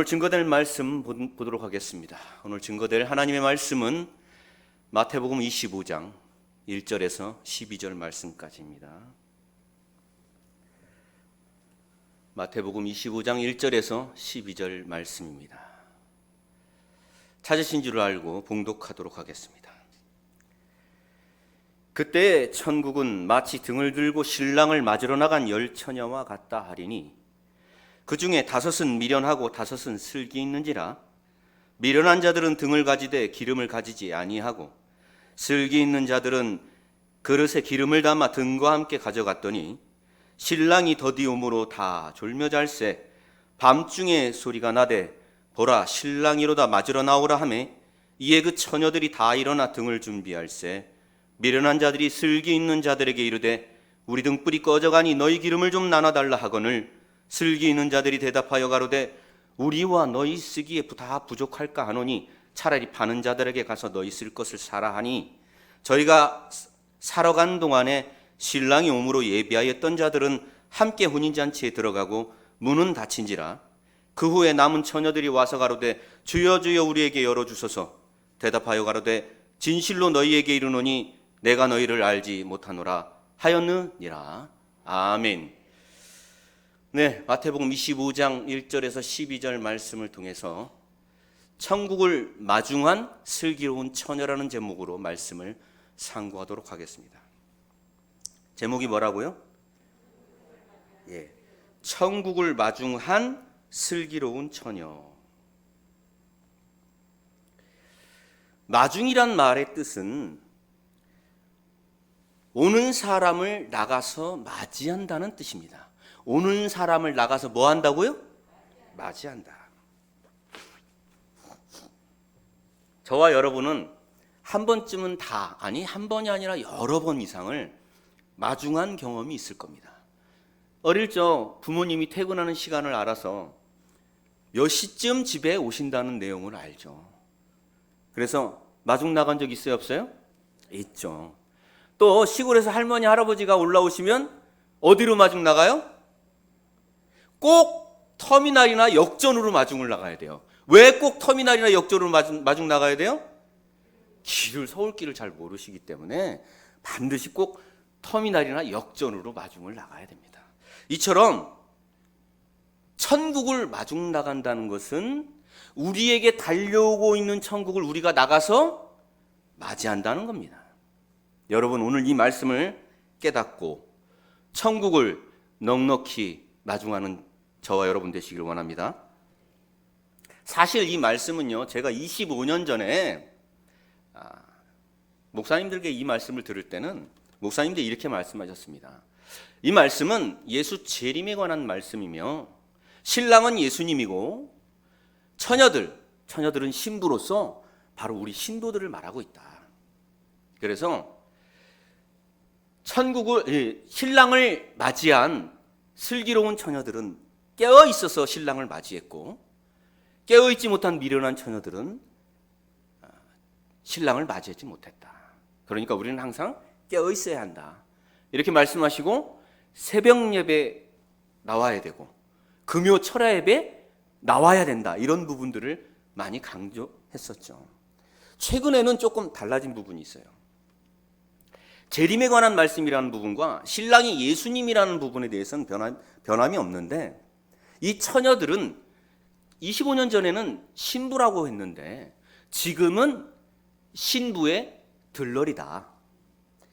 오늘 증거될 말씀 보도록 하겠습니다. 오늘 증거될 하나님의 말씀은 마태복음 25장 1절에서 12절 말씀까지입니다. 마태복음 25장 1절에서 12절 말씀입니다. 찾으신 줄 알고 봉독하도록 하겠습니다. 그때 천국은 마치 등을 들고 신랑을 맞으러 나간 열 처녀와 같다 하리니 그 중에 5은 미련하고 5은 슬기 있는지라. 미련한 자들은 등을 가지되 기름을 가지지 아니하고 슬기 있는 자들은 그릇에 기름을 담아 등과 함께 가져갔더니 신랑이 더디옴으로 다 졸며 잘새 밤중에 소리가 나되 보라 신랑이로다 맞으러 나오라 하매 이에 그 처녀들이 다 일어나 등을 준비할세 미련한 자들이 슬기 있는 자들에게 이르되 우리 등불이 꺼져가니 너희 기름을 좀 나눠달라 하거늘 슬기 있는 자들이 대답하여 가로되 우리와 너희 쓰기에 다 부족할까 하노니 차라리 파는 자들에게 가서 너희 쓸 것을 사라 하니 저희가 사러 간 동안에 신랑이 오므로 예비하였던 자들은 함께 혼인잔치에 들어가고 문은 닫힌지라. 그 후에 남은 처녀들이 와서 가로되 주여 주여 우리에게 열어주소서. 대답하여 가로되 진실로 너희에게 이르노니 내가 너희를 알지 못하노라 하였느니라. 아멘. 네, 마태복음 25장 1절에서 12절 말씀을 통해서 천국을 마중한 슬기로운 처녀라는 제목으로 말씀을 상고하도록 하겠습니다. 제목이 뭐라고요? 천국을 마중한 슬기로운 처녀. 마중이란 말의 뜻은 오는 사람을 나가서 맞이한다는 뜻입니다. 오는 사람을 나가서 뭐 한다고요? 맞이한다. 저와 여러분은 한 번쯤은 한 번이 아니라 여러 번 이상을 마중한 경험이 있을 겁니다. 어릴 적 부모님이 퇴근하는 시간을 알아서 몇 시쯤 집에 오신다는 내용을 알죠. 그래서 마중 나간 적 있어요, 없어요? 있죠. 또 시골에서 할머니, 할아버지가 올라오시면 어디로 마중 나가요? 꼭 터미널이나 역전으로 마중을 나가야 돼요. 왜 꼭 터미널이나 역전으로 마중 나가야 돼요? 서울길을 잘 모르시기 때문에 반드시 꼭 터미널이나 역전으로 마중을 나가야 됩니다. 이처럼 천국을 마중 나간다는 것은 우리에게 달려오고 있는 천국을 우리가 나가서 맞이한다는 겁니다. 여러분 오늘 이 말씀을 깨닫고 천국을 넉넉히 마중하는 저와 여러분 되시길 원합니다. 사실 이 말씀은요, 제가 25년 전에 목사님들께 이 말씀을 들을 때는 목사님들이 이렇게 말씀하셨습니다. 이 말씀은 예수 재림에 관한 말씀이며 신랑은 예수님이고 처녀들은 신부로서 바로 우리 신도들을 말하고 있다. 그래서 신랑을 맞이한 슬기로운 처녀들은 깨어 있어서 신랑을 맞이했고 깨어 있지 못한 미련한 처녀들은 신랑을 맞이하지 못했다. 그러니까 우리는 항상 깨어 있어야 한다. 이렇게 말씀하시고 새벽 예배 나와야 되고 금요 철야 예배 나와야 된다. 이런 부분들을 많이 강조했었죠. 최근에는 조금 달라진 부분이 있어요. 재림에 관한 말씀이라는 부분과 신랑이 예수님이라는 부분에 대해서는 변함이 없는데 이 처녀들은 25년 전에는 신부라고 했는데 지금은 신부의 들러리다.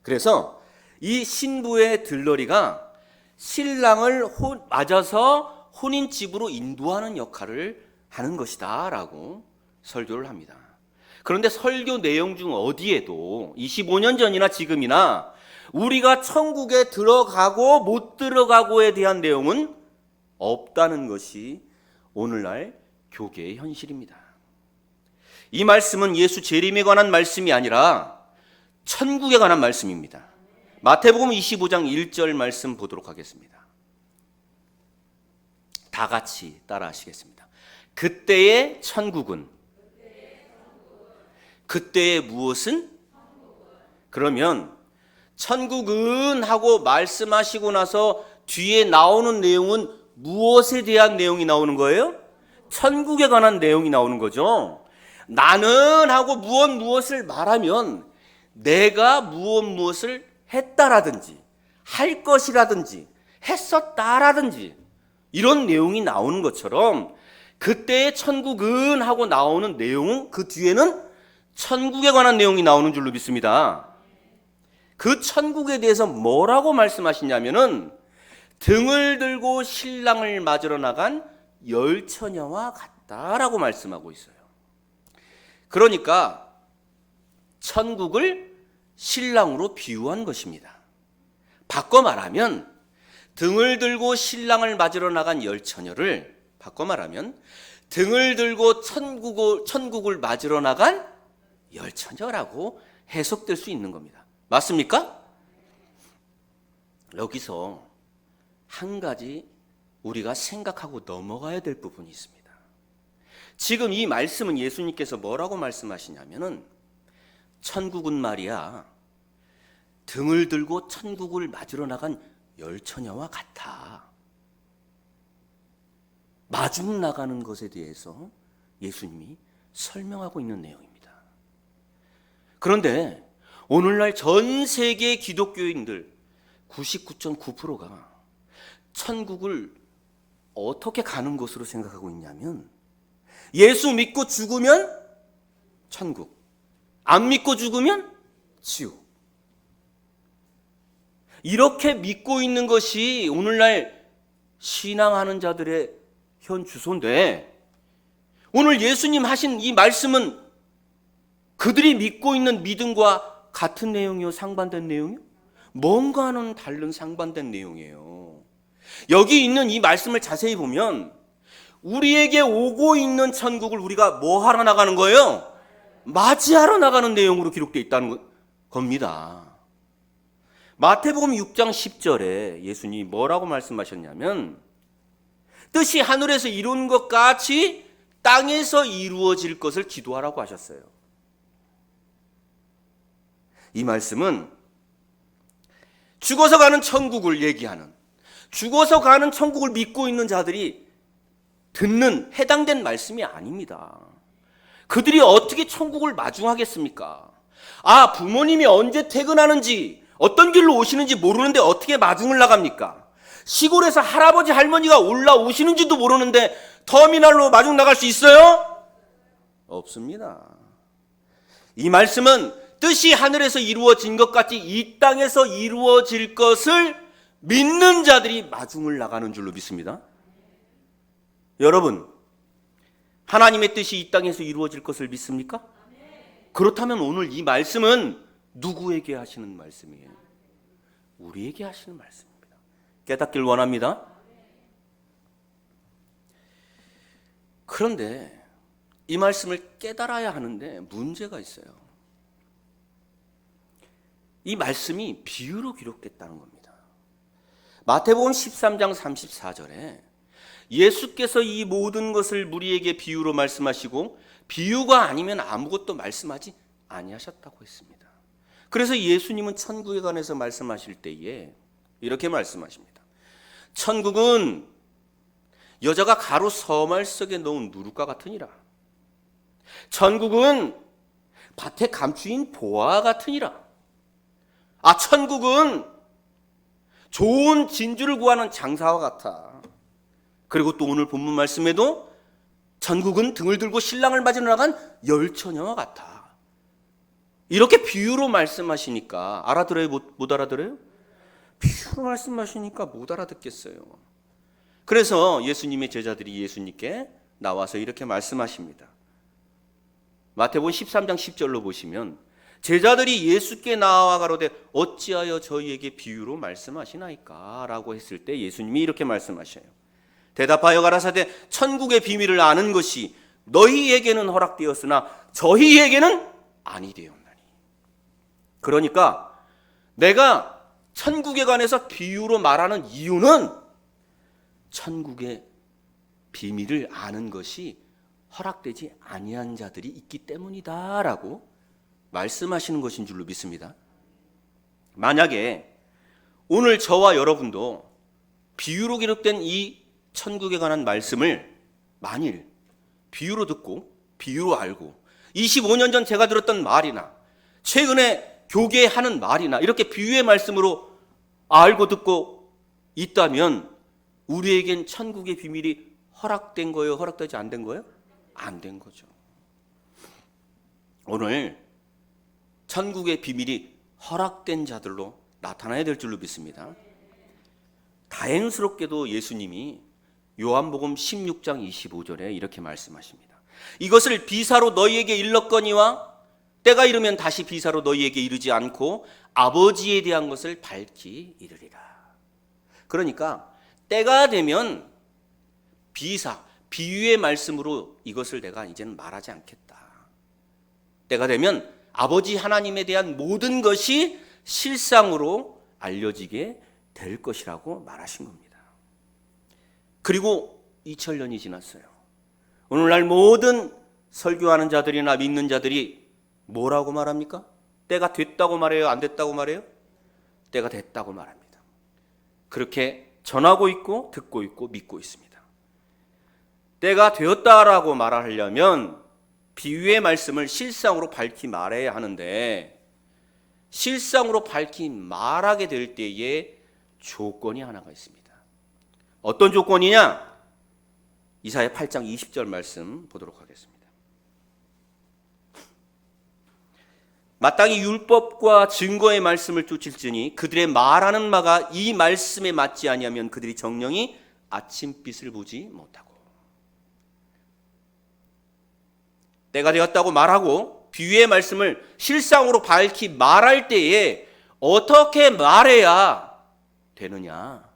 그래서 이 신부의 들러리가 신랑을 맞아서 혼인집으로 인도하는 역할을 하는 것이다 라고 설교를 합니다. 그런데 설교 내용 중 어디에도 25년 전이나 지금이나 우리가 천국에 들어가고 못 들어가고에 대한 내용은 없다는 것이 오늘날 교계의 현실입니다. 이 말씀은 예수 재림에 관한 말씀이 아니라 천국에 관한 말씀입니다. 마태복음 25장 1절 말씀 보도록 하겠습니다. 다 같이 따라 하시겠습니다. 그때의 천국은 그때의 무엇은? 그러면 천국은 하고 말씀하시고 나서 뒤에 나오는 내용은 무엇에 대한 내용이 나오는 거예요? 천국에 관한 내용이 나오는 거죠. 나는 하고 무엇을 말하면 내가 무엇을 했다라든지 할 것이라든지 했었다라든지 이런 내용이 나오는 것처럼 그때의 천국은 하고 나오는 내용은 그 뒤에는 천국에 관한 내용이 나오는 줄로 믿습니다. 그 천국에 대해서 뭐라고 말씀하시냐면은 등을 들고 신랑을 맞으러 나간 열처녀와 같다라고 말씀하고 있어요. 그러니까 천국을 신랑으로 비유한 것입니다. 바꿔 말하면 등을 들고 신랑을 맞으러 나간 열처녀를 바꿔 말하면 등을 들고 천국을 맞으러 나간 열처녀라고 해석될 수 있는 겁니다. 맞습니까? 여기서 한 가지 우리가 생각하고 넘어가야 될 부분이 있습니다. 지금 이 말씀은 예수님께서 뭐라고 말씀하시냐면은 천국은 말이야 등을 들고 천국을 맞으러 나간 열처녀와 같아. 마중 나가는 것에 대해서 예수님이 설명하고 있는 내용입니다. 그런데 오늘날 전 세계 기독교인들 99.9%가 천국을 어떻게 가는 것으로 생각하고 있냐면 예수 믿고 죽으면 천국, 안 믿고 죽으면 지옥. 이렇게 믿고 있는 것이 오늘날 신앙하는 자들의 현 주소인데 오늘 예수님 하신 이 말씀은 그들이 믿고 있는 믿음과 같은 내용이요? 상반된 내용이요? 뭔가는 다른 상반된 내용이에요. 여기 있는 이 말씀을 자세히 보면 우리에게 오고 있는 천국을 우리가 뭐 하러 나가는 거예요? 맞이하러 나가는 내용으로 기록되어 있다는 겁니다. 마태복음 6장 10절에 예수님이 뭐라고 말씀하셨냐면 뜻이 하늘에서 이룬 것 같이 땅에서 이루어질 것을 기도하라고 하셨어요. 이 말씀은 죽어서 가는 천국을 얘기하는, 죽어서 가는 천국을 믿고 있는 자들이 듣는 해당된 말씀이 아닙니다. 그들이 어떻게 천국을 마중하겠습니까? 부모님이 언제 퇴근하는지 어떤 길로 오시는지 모르는데 어떻게 마중을 나갑니까? 시골에서 할아버지 할머니가 올라오시는지도 모르는데 터미널로 마중 나갈 수 있어요? 없습니다. 이 말씀은 뜻이 하늘에서 이루어진 것 같이 이 땅에서 이루어질 것을 믿는 자들이 마중을 나가는 줄로 믿습니다. 여러분, 하나님의 뜻이 이 땅에서 이루어질 것을 믿습니까? 그렇다면 오늘 이 말씀은 누구에게 하시는 말씀이에요? 우리에게 하시는 말씀입니다. 깨닫길 원합니다. 그런데 이 말씀을 깨달아야 하는데 문제가 있어요. 이 말씀이 비유로 기록됐다는 겁니다. 마태복음 13장 34절에 예수께서 이 모든 것을 무리에게 비유로 말씀하시고 비유가 아니면 아무것도 말씀하지 아니하셨다고 했습니다. 그래서 예수님은 천국에 관해서 말씀하실 때에 이렇게 말씀하십니다. 천국은 여자가 가루 서말 속에 넣은 누룩과 같으니라. 천국은 밭에 감추인 보화와 같으니라. 천국은 좋은 진주를 구하는 장사와 같아. 그리고 또 오늘 본문 말씀에도 천국은 등을 들고 신랑을 맞으러 나간 열처녀와 같아. 이렇게 비유로 말씀하시니까 알아들어요? 못 알아들어요? 비유로 말씀하시니까 못 알아듣겠어요. 그래서 예수님의 제자들이 예수님께 나와서 이렇게 말씀하십니다. 마태복음 13장 10절로 보시면 제자들이 예수께 나와 가로되 어찌하여 저희에게 비유로 말씀하시나이까? 라고 했을 때 예수님이 이렇게 말씀하셔요. 대답하여 가라사대 천국의 비밀을 아는 것이 너희에게는 허락되었으나 저희에게는 아니 되었나니. 그러니까 내가 천국에 관해서 비유로 말하는 이유는 천국의 비밀을 아는 것이 허락되지 아니한 자들이 있기 때문이다라고 말씀하시는 것인 줄로 믿습니다. 만약에 오늘 저와 여러분도 비유로 기록된 이 천국에 관한 말씀을 만일 비유로 듣고 비유로 알고 25년 전 제가 들었던 말이나 최근에 교계하는 말이나 이렇게 비유의 말씀으로 알고 듣고 있다면 우리에겐 천국의 비밀이 허락된 거예요? 허락되지 안 된 거예요? 안 된 거죠. 오늘 천국의 비밀이 허락된 자들로 나타나야 될 줄로 믿습니다. 다행스럽게도 예수님이 요한복음 16장 25절에 이렇게 말씀하십니다. 이것을 비사로 너희에게 일렀거니와 때가 이르면 다시 비사로 너희에게 이르지 않고 아버지에 대한 것을 밝히 이르리라. 그러니까 때가 되면 비유의 말씀으로 이것을 내가 이제는 말하지 않겠다. 때가 되면 아버지 하나님에 대한 모든 것이 실상으로 알려지게 될 것이라고 말하신 겁니다. 그리고 2000년이 지났어요. 오늘날 모든 설교하는 자들이나 믿는 자들이 뭐라고 말합니까? 때가 됐다고 말해요? 안 됐다고 말해요? 때가 됐다고 말합니다. 그렇게 전하고 있고 듣고 있고 믿고 있습니다. 때가 되었다라고 말하려면 비유의 말씀을 실상으로 밝히 말해야 하는데 실상으로 밝히 말하게 될 때에 조건이 하나가 있습니다. 어떤 조건이냐? 이사야 8장 20절 말씀 보도록 하겠습니다. 마땅히 율법과 증거의 말씀을 쫓을지니 그들의 말하는 바가 이 말씀에 맞지 아니하면 그들이 정령이 아침빛을 보지 못하고. 때가 되었다고 말하고 비유의 말씀을 실상으로 밝히 말할 때에 어떻게 말해야 되느냐?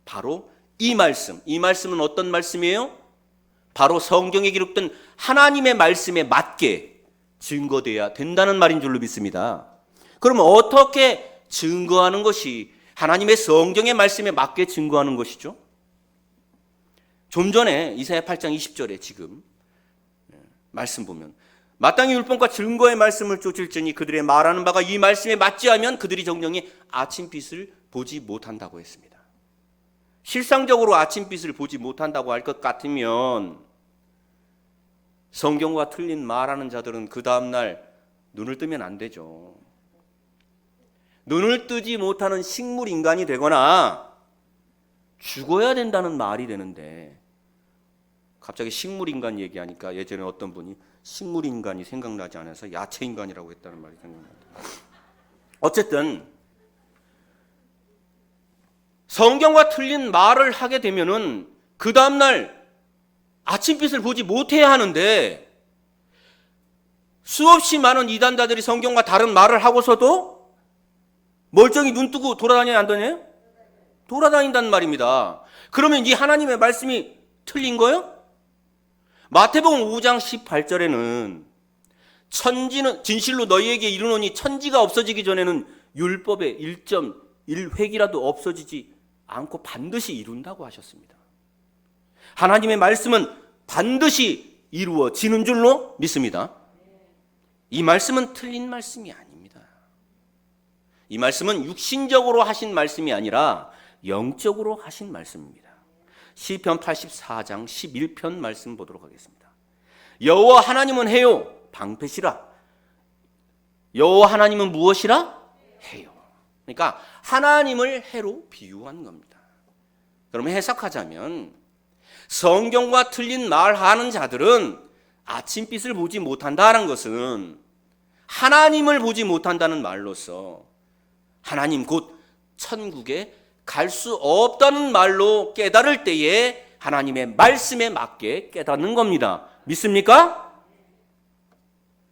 바로 이 말씀은 어떤 말씀이에요? 바로 성경에 기록된 하나님의 말씀에 맞게 증거돼야 된다는 말인 줄로 믿습니다. 그러면 어떻게 증거하는 것이 하나님의 성경의 말씀에 맞게 증거하는 것이죠? 좀 전에 이사야 8장 20절에 지금 말씀 보면 마땅히 율법과 증거의 말씀을 쫓을지니 그들의 말하는 바가 이 말씀에 맞지 않으면 그들이 정령이 아침빛을 보지 못한다고 했습니다. 실상적으로 아침빛을 보지 못한다고 할 것 같으면 성경과 틀린 말하는 자들은 그 다음날 눈을 뜨면 안 되죠. 눈을 뜨지 못하는 식물 인간이 되거나 죽어야 된다는 말이 되는데 갑자기 식물 인간 얘기하니까 예전에 어떤 분이 식물 인간이 생각나지 않아서 야채 인간이라고 했다는 말이 생각납니다. 어쨌든 성경과 틀린 말을 하게 되면은 그 다음날 아침빛을 보지 못해야 하는데 수없이 많은 이단자들이 성경과 다른 말을 하고서도 멀쩡히 눈 뜨고 돌아다녀야 안 되나요? 돌아다닌다는 말입니다. 그러면 이 하나님의 말씀이 틀린 거예요? 마태복음 5장 18절에는 천지는 진실로 너희에게 이르노니 천지가 없어지기 전에는 율법의 1.1획이라도 없어지지 않고 반드시 이룬다고 하셨습니다. 하나님의 말씀은 반드시 이루어지는 줄로 믿습니다. 이 말씀은 틀린 말씀이 아닙니다. 이 말씀은 육신적으로 하신 말씀이 아니라 영적으로 하신 말씀입니다. 시편 84장 11편 말씀 보도록 하겠습니다. 여호와 하나님은 해요 방패시라. 여호와 하나님은 무엇이라? 해요. 그러니까 하나님을 해로 비유한 겁니다. 그러면 해석하자면 성경과 틀린 말하는 자들은 아침빛을 보지 못한다는 것은 하나님을 보지 못한다는 말로서 하나님 곧 천국에 갈 수 없다는 말로 깨달을 때에 하나님의 말씀에 맞게 깨닫는 겁니다. 믿습니까?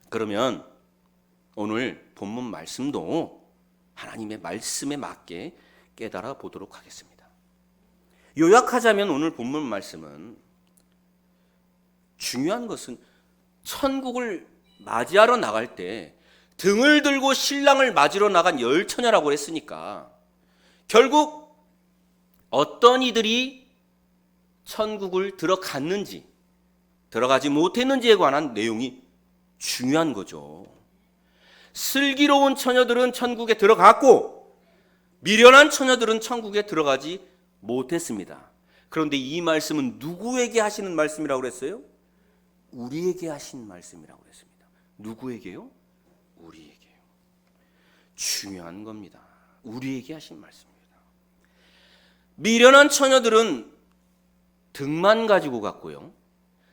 그러면 오늘 본문 말씀도 하나님의 말씀에 맞게 깨달아 보도록 하겠습니다. 요약하자면 오늘 본문 말씀은 중요한 것은 천국을 맞이하러 나갈 때 등을 들고 신랑을 맞으러 나간 열 처녀라고 했으니까 결국 어떤 이들이 천국을 들어갔는지 들어가지 못했는지에 관한 내용이 중요한 거죠. 슬기로운 처녀들은 천국에 들어갔고 미련한 처녀들은 천국에 들어가지 못했습니다. 그런데 이 말씀은 누구에게 하시는 말씀이라고 그랬어요? 우리에게 하신 말씀이라고 했습니다. 누구에게요? 우리에게요. 중요한 겁니다. 우리에게 하신 말씀입니다. 미련한 처녀들은 등만 가지고 갔고요,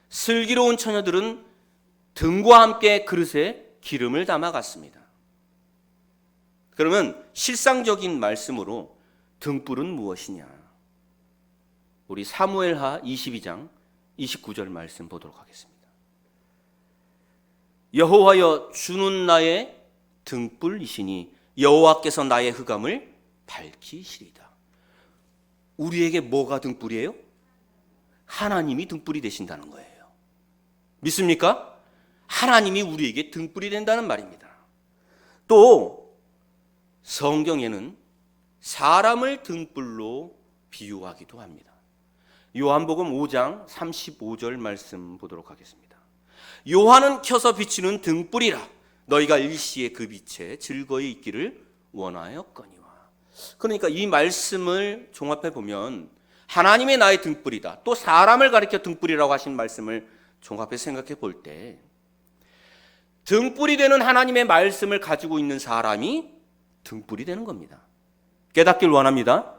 슬기로운 처녀들은 등과 함께 그릇에 기름을 담아 갔습니다. 그러면 실상적인 말씀으로 등불은 무엇이냐? 우리 사무엘하 22장 29절 말씀 보도록 하겠습니다. 여호와여 주는 나의 등불이시니 여호와께서 나의 흑암을 밝히시리다. 우리에게 뭐가 등불이에요? 하나님이 등불이 되신다는 거예요. 믿습니까? 하나님이 우리에게 등불이 된다는 말입니다. 또 성경에는 사람을 등불로 비유하기도 합니다. 요한복음 5장 35절 말씀 보도록 하겠습니다. 요한은 켜서 비추는 등불이라 너희가 일시에 그 빛에 즐거이 있기를 원하였거니와. 그러니까 이 말씀을 종합해 보면 하나님의 나의 등불이다, 또 사람을 가리켜 등불이라고 하신 말씀을 종합해 생각해 볼 때 등불이 되는 하나님의 말씀을 가지고 있는 사람이 등불이 되는 겁니다. 깨닫길 원합니다.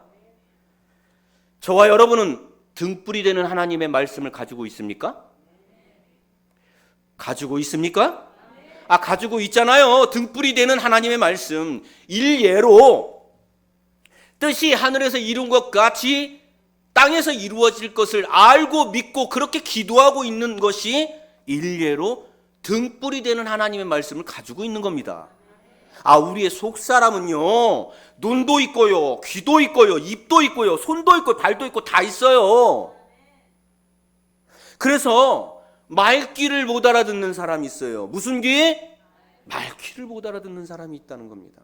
저와 여러분은 등불이 되는 하나님의 말씀을 가지고 있습니까? 가지고 있습니까? 가지고 있잖아요. 등불이 되는 하나님의 말씀. 일례로 뜻이 하늘에서 이룬 것 같이 땅에서 이루어질 것을 알고 믿고 그렇게 기도하고 있는 것이 일례로 등불이 되는 하나님의 말씀을 가지고 있는 겁니다. 우리의 속사람은요, 눈도 있고요, 귀도 있고요, 입도 있고요, 손도 있고 발도 있고 다 있어요. 그래서 말귀를 못 알아듣는 사람이 있어요. 무슨 귀? 말귀를 못 알아듣는 사람이 있다는 겁니다.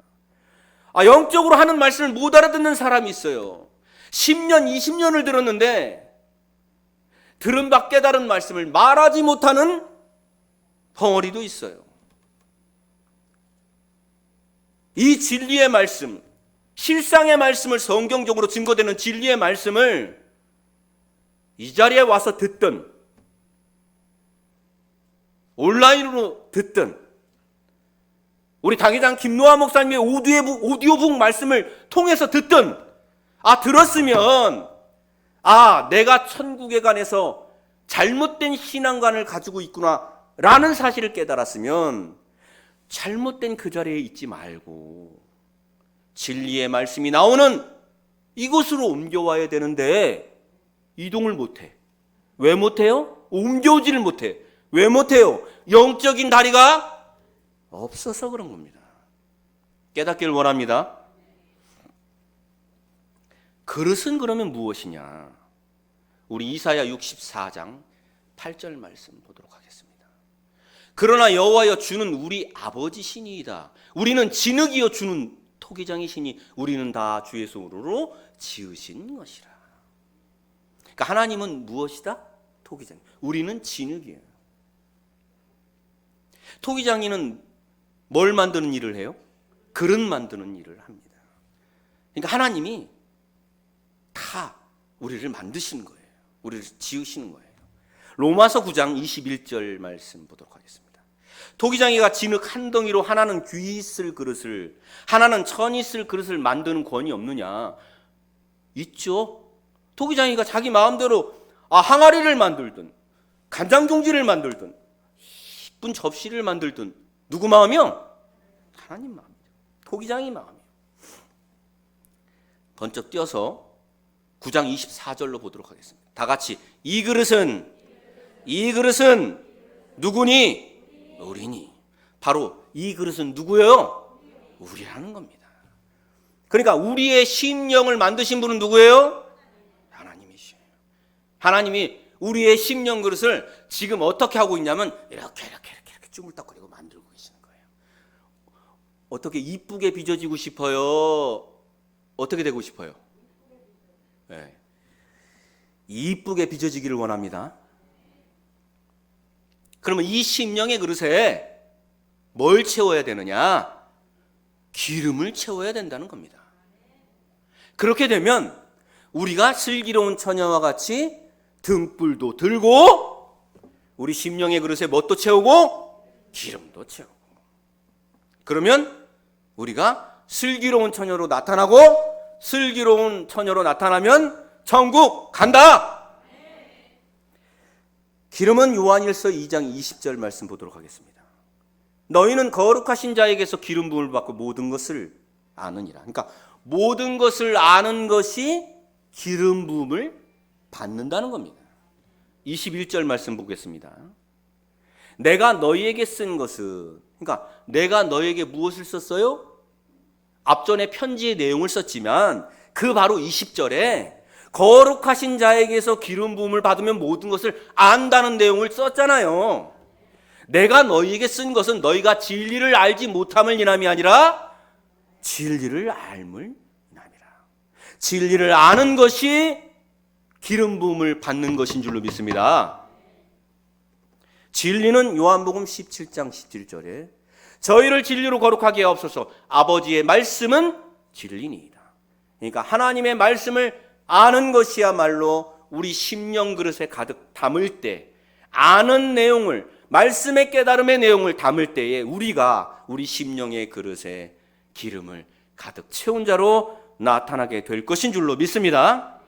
영적으로 하는 말씀을 못 알아듣는 사람이 있어요. 10년, 20년을 들었는데 들은 바 깨달은 말씀을 말하지 못하는 벙어리도 있어요. 이 진리의 말씀, 실상의 말씀을, 성경적으로 증거되는 진리의 말씀을 이 자리에 와서 듣든 온라인으로 듣든 우리 당회장 김노아 목사님의 오디오북 말씀을 통해서 듣든 들었으면 내가 천국에 관해서 잘못된 신앙관을 가지고 있구나 라는 사실을 깨달았으면 잘못된 그 자리에 있지 말고 진리의 말씀이 나오는 이곳으로 옮겨와야 되는데 이동을 못해. 왜 못해요? 옮겨오지를 못해. 왜 못해요? 영적인 다리가 없어서 그런 겁니다. 깨닫기를 원합니다. 그릇은 그러면 무엇이냐? 우리 이사야 64장 8절 말씀 보도록 하겠습니다. 그러나 여호와여 주는 우리 아버지 신이이다. 우리는 진흙이여 주는 토기장이시니 우리는 다 주의 손으로 지으신 것이라. 그러니까 하나님은 무엇이다? 토기장. 우리는 진흙이에요. 토기장이는 뭘 만드는 일을 해요? 그릇 만드는 일을 합니다. 그러니까 하나님이 다 우리를 만드시는 거예요. 우리를 지으시는 거예요. 로마서 9장 21절 말씀 보도록 하겠습니다. 토기장이가 진흙 한 덩이로 하나는 귀 있을 그릇을, 하나는 천 있을 그릇을 만드는 권위 없느냐? 있죠. 토기장이가 자기 마음대로 항아리를 만들든 간장종지를 만들든 이쁜 접시를 만들든 누구 마음이요? 하나님 마음이죠. 토기장이 마음이에요. 번쩍 뛰어서 9장 24절로 보도록 하겠습니다. 다 같이 이 그릇은 누구니? 우리니. 바로 이 그릇은 누구예요? 우리라는 겁니다. 그러니까 우리의 심령을 만드신 분은 누구예요? 하나님이시에요. 하나님이 우리의 심령 그릇을 지금 어떻게 하고 있냐면 이렇게 쭈물딱거리고 만들고 계시는 거예요. 어떻게 이쁘게 빚어지고 싶어요? 어떻게 되고 싶어요? 네. 이쁘게 빚어지기를 원합니다. 그러면 이 심령의 그릇에 뭘 채워야 되느냐? 기름을 채워야 된다는 겁니다. 그렇게 되면 우리가 슬기로운 처녀와 같이 등불도 들고 우리 심령의 그릇에 뭣도 채우고 기름도 채우고. 그러면 우리가 슬기로운 처녀로 나타나고, 슬기로운 처녀로 나타나면 천국 간다. 기름은 요한일서 2장 20절 말씀 보도록 하겠습니다. 너희는 거룩하신 자에게서 기름 부음을 받고 모든 것을 아느니라. 그러니까 모든 것을 아는 것이 기름 부음을 받는다는 겁니다. 21절 말씀 보겠습니다. 내가 너희에게 쓴 것은, 그러니까 내가 너희에게 무엇을 썼어요? 앞전에 편지의 내용을 썼지만 그 바로 20절에 거룩하신 자에게서 기름 부음을 받으면 모든 것을 안다는 내용을 썼잖아요. 내가 너희에게 쓴 것은 너희가 진리를 알지 못함을 인함이 아니라 진리를 알물 인함이라. 진리를 아는 것이 기름 부음을 받는 것인 줄로 믿습니다. 진리는 요한복음 17장 17절에 저희를 진리로 거룩하게 하옵소서. 아버지의 말씀은 진리니이다. 그러니까 하나님의 말씀을 아는 것이야말로 우리 심령 그릇에 가득 담을 때, 아는 내용을, 말씀의 깨달음의 내용을 담을 때에 우리가 우리 심령의 그릇에 기름을 가득 채운 자로 나타나게 될 것인 줄로 믿습니다.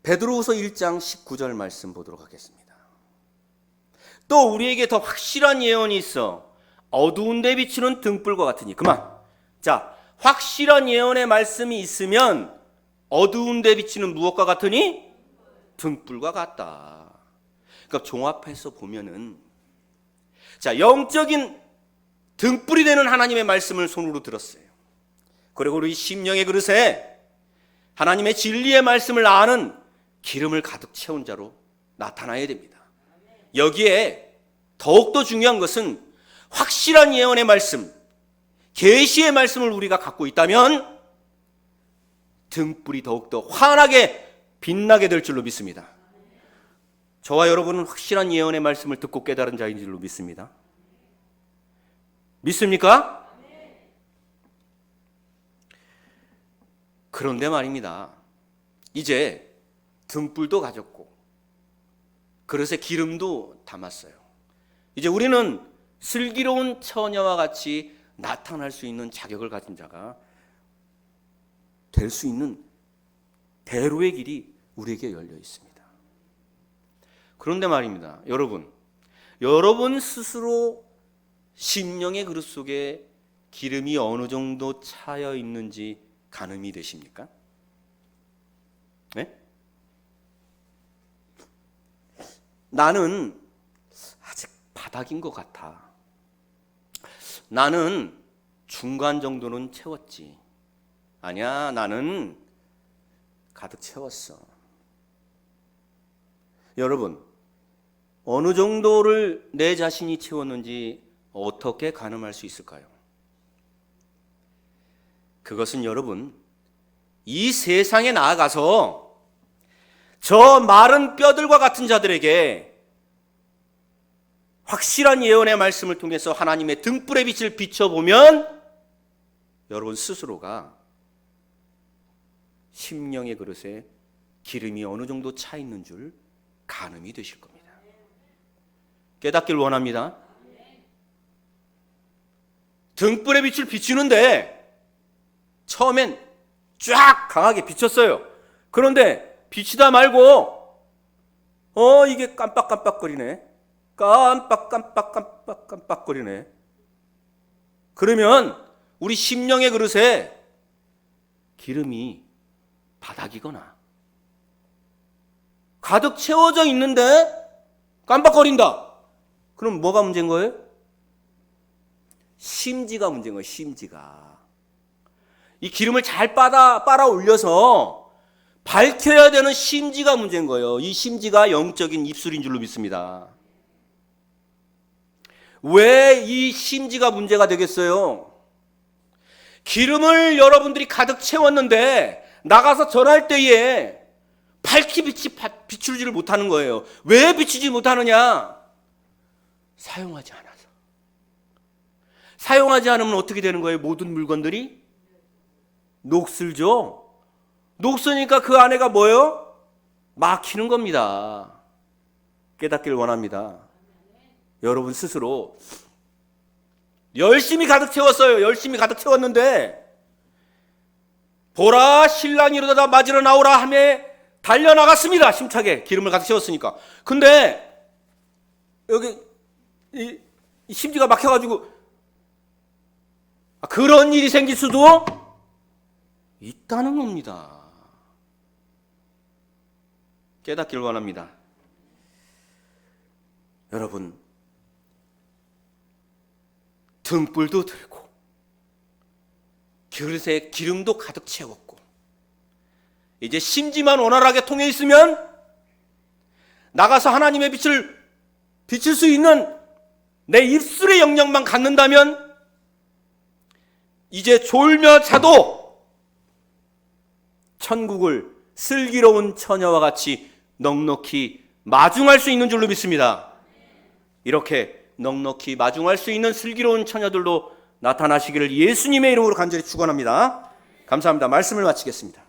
베드로후서 1장 19절 말씀 보도록 하겠습니다. 또 우리에게 더 확실한 예언이 있어 어두운 데 비추는 등불과 같으니. 그만. 자, 확실한 예언의 말씀이 있으면 어두운 데 비추는 무엇과 같으니? 등불과 같다. 그러니까 종합해서 보면은, 자, 영적인 등불이 되는 하나님의 말씀을 손으로 들었어요. 그리고 우리 심령의 그릇에 하나님의 진리의 말씀을 아는 기름을 가득 채운 자로 나타나야 됩니다. 여기에 더욱더 중요한 것은 확실한 예언의 말씀, 계시의 말씀을 우리가 갖고 있다면 등불이 더욱더 환하게 빛나게 될 줄로 믿습니다. 저와 여러분은 확실한 예언의 말씀을 듣고 깨달은 자인 줄로 믿습니다. 믿습니까? 그런데 말입니다. 이제 등불도 가졌고 그릇에 기름도 담았어요. 이제 우리는 슬기로운 처녀와 같이 나타날 수 있는 자격을 가진 자가 될 수 있는 대로의 길이 우리에게 열려 있습니다. 그런데 말입니다. 여러분 스스로 심령의 그릇 속에 기름이 어느 정도 차여 있는지 가늠이 되십니까? 네? 나는 아직 바닥인 것 같아. 나는 중간 정도는 채웠지. 아니야, 나는 가득 채웠어. 여러분, 어느 정도를 내 자신이 채웠는지 어떻게 가늠할 수 있을까요? 그것은 여러분, 이 세상에 나아가서 저 마른 뼈들과 같은 자들에게 확실한 예언의 말씀을 통해서 하나님의 등불의 빛을 비춰보면 여러분 스스로가 심령의 그릇에 기름이 어느 정도 차 있는 줄 가늠이 되실 겁니다. 깨닫길 원합니다. 등불의 빛을 비추는데 처음엔 쫙 강하게 비쳤어요. 그런데 비치다 말고 이게 깜빡깜빡거리네. 깜빡깜빡거리네. 그러면 우리 심령의 그릇에 기름이 바닥이거나 가득 채워져 있는데 깜빡거린다. 그럼 뭐가 문제인 거예요? 심지가 문제인 거예요. 심지가. 이 기름을 잘 빨아 올려서 밝혀야 되는 심지가 문제인 거예요. 이 심지가 영적인 입술인 줄로 믿습니다. 왜 이 심지가 문제가 되겠어요? 기름을 여러분들이 가득 채웠는데 나가서 전할 때에 밝히 비추지를 못하는 거예요. 왜 비추지 못하느냐? 사용하지 않아서. 사용하지 않으면 어떻게 되는 거예요? 모든 물건들이 녹슬죠. 녹으니까 그 안에가 뭐예요? 막히는 겁니다. 깨닫길 원합니다. 여러분 스스로 열심히 가득 채웠어요. 열심히 가득 채웠는데 보라 신랑이 이르다 맞으러 나오라 하며 달려나갔습니다. 힘차게 기름을 가득 채웠으니까. 근데 여기 이 심지가 막혀가지고 그런 일이 생길 수도 있다는 겁니다. 깨닫기를 원합니다. 여러분, 등불도 들고 그릇에 기름도 가득 채웠고 이제 심지만 원활하게 통해 있으면 나가서 하나님의 빛을 비칠 수 있는 내 입술의 영역만 갖는다면 이제 졸며 자도 천국을 슬기로운 처녀와 같이 넉넉히 마중할 수 있는 줄로 믿습니다. 이렇게 넉넉히 마중할 수 있는 슬기로운 처녀들로 나타나시기를 예수님의 이름으로 간절히 축원합니다. 감사합니다. 말씀을 마치겠습니다.